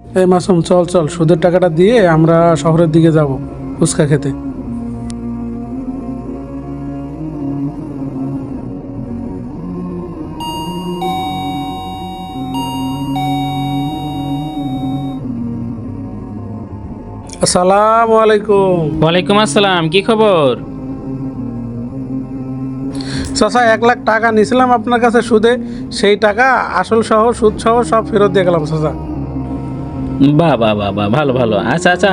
এই মাসুম, চল চল, সুদের টাকাটা দিয়ে আমরা শহরের দিকে যাব ফুচকা খেতে। আসসালামু আলাইকুম। ওয়ালাইকুম আসসালাম, কি খবর? চাচা, 1 লাখ টাকা নিয়েছিলাম আপনার কাছে সুদে, সেই টাকা আসল সহ সুদ সহ সব ফেরত দিয়ে গেলাম চাচা। বাহ বাহ বাহ বাহ, ভালো ভালো। আচ্ছা আচ্ছা,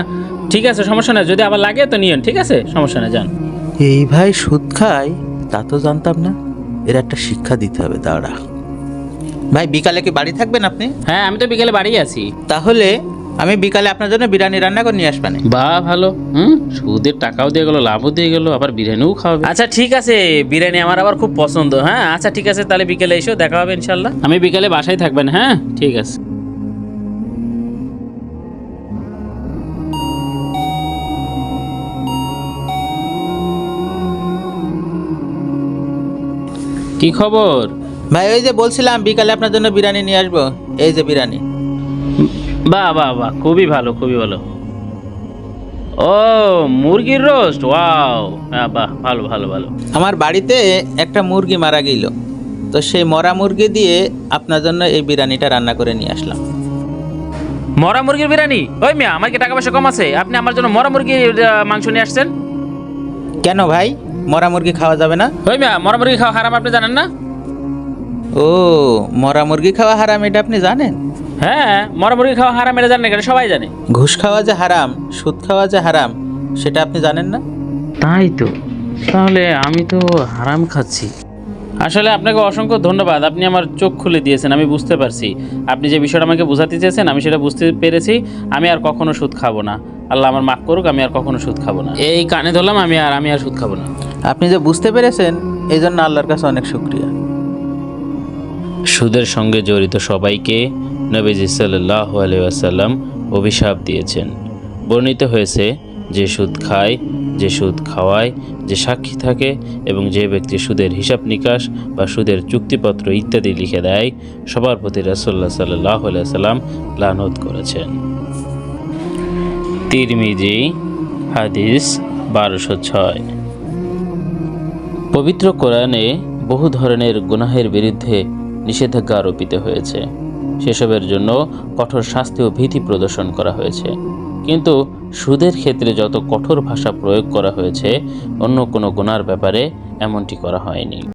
ঠিক আছে, সমস্যা নেই। যদি আবার লাগে তো নিয়েন, ঠিক আছে, সমস্যা নেই, যান। এই ভাই সুদ খায় তা তো জানতাম না। এর একটা শিক্ষা দিতে হবে, দাঁড়া। ভাই বিকালে কি বাড়ি থাকবেন আপনি? হ্যাঁ, আমি তো বিকেলে বাড়ি আছি। তাহলে আমি বিকালে আপনার জন্য বিরিয়ানি রান্না করে নিয়ে আসবেন। বাহ, ভালো। সুদের টাকাও দিয়ে গেলো, লাভও দিয়ে গেলো, আবার বিরিয়ানিও খাওয়াবে। আচ্ছা ঠিক আছে, বিরিয়ানি আমার আবার খুব পছন্দ। হ্যাঁ আচ্ছা ঠিক আছে, তাহলে বিকেলে এসো, দেখা হবে ইনশাল্লাহ। আমি বিকেলে বাসায় থাকবেন। হ্যাঁ ঠিক আছে। কি খবর? ভাই ওই যে বলছিলাম বিকালে আপনার জন্য বিরিয়ানি নিয়ে আসবো, এই যে বিরিয়ানি। বাহ বাহ বাহ, খুবই ভালো, খুবই ভালো। ও, মুরগির রোস্ট, ওয়াও। হ্যাঁ বাহ, ভালো ভালো ভালো। আমার বাড়িতে একটা মুরগি মারা গেল, তো সেই মরা মুরগি দিয়ে আপনার জন্য এই বিরিয়ানিটা রান্না করে নিয়ে আসলাম। মরা মুরগির বিরিয়ানি? ওই মিয়া, আমার কি টাকা পয়সা কম আছে? আপনি আমার জন্য মরা মুরগির মাংস নিয়ে আসছেন? কেন ভাই, মরা মুরগি খাওয়া যাবে না? ওই মিয়া, মরা মুরগি খাওয়া হারাম, আপনি জানেন না? ও, মরা মুরগি খাওয়া হারাম এটা আপনি জানেন? হ্যাঁ, মরা মুরগি খাওয়া হারাম, এটা জানেন কেন? সবাই জানে। ঘুষ খাওয়া যে হারাম, সুদ খাওয়া যে হারাম, সেটা আপনি জানেন না? তাই তো, তাহলে আমি তো হারাম খাচ্ছি। আসলে আপনাকে অসংখ্য ধন্যবাদ, আপনি আমার চোখ খুলে দিয়েছেন। আমি বুঝতে পারছি আপনি যে বিষয়টা আমাকে বোঝাতে চেয়েছেন, আমি সেটা বুঝতে পেরেছি। আমি আর কখনো সুদ খাবো না। আল্লাহ আমার মাফ করুক, আমি আর কখনো সুদ খাবো না। এই কানে ধরলাম, আমি আর সুদ খাবো না। আপনি যে বুঝতে পেরেছেন, এই জন্য আল্লাহর কাছে অনেক শুকরিয়া। সুদের সঙ্গে জড়িত সবাইকে নবীজি সাল্লাল্লাহু আলাইহি ওয়াসাল্লাম অভিশাপ দিয়েছেন। বর্ণিত হয়েছে, যে সুদ খায়, যে সুদ খাওয়ায়, যে সাক্ষী থাকে এবং যে ব্যক্তি সুদের হিসাব নিকাশ বা সুদের চুক্তিপত্র ইত্যাদি লিখে দেয়, সবার প্রতি রাসূলুল্লাহ সাল্লাল্লাহু আলাইহি ওয়াসাল্লাম লানত করেছেন। তিরমিজি, হাদিস 1206। পবিত্র কোরআনে বহু ধরনের গুনাহের বিরুদ্ধে নিষেধাজ্ঞা আরোপিত হয়েছে। সেসবের জন্য কঠোর শাস্তি ও ভীতি প্রদর্শন করা হয়েছে। কিন্তু সুদের ক্ষেত্রে যত কঠোর ভাষা প্রয়োগ করা হয়েছে, অন্য কোনো গুনার ব্যাপারে এমনটি করা হয়নি।